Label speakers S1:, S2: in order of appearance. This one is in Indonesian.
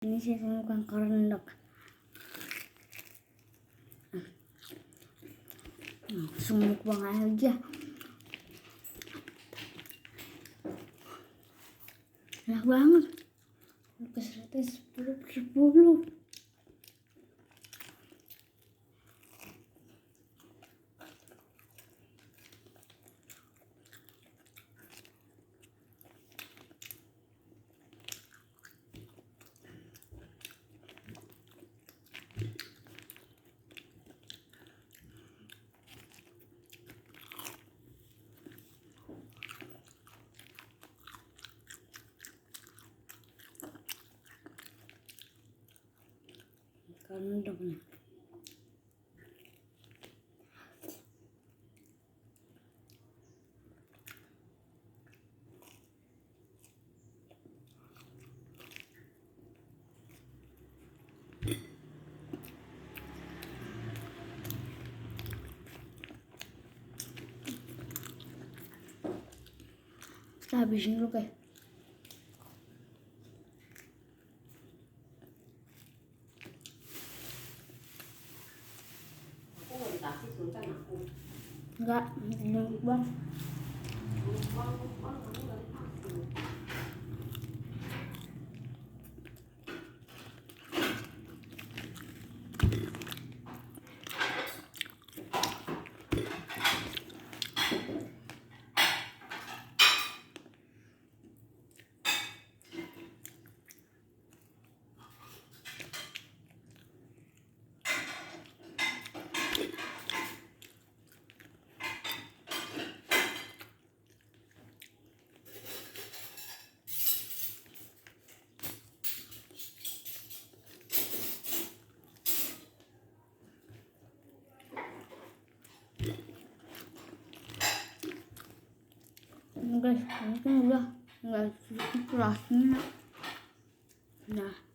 S1: Ini saya temukan korendok. Langsung buang aja. Enak banget. Keserutnya 10/10. Korendoknya. Kita habisin dulu guys. Enggak, bang. Guys, ini kan udah nggak sedikit rasanya. Nah.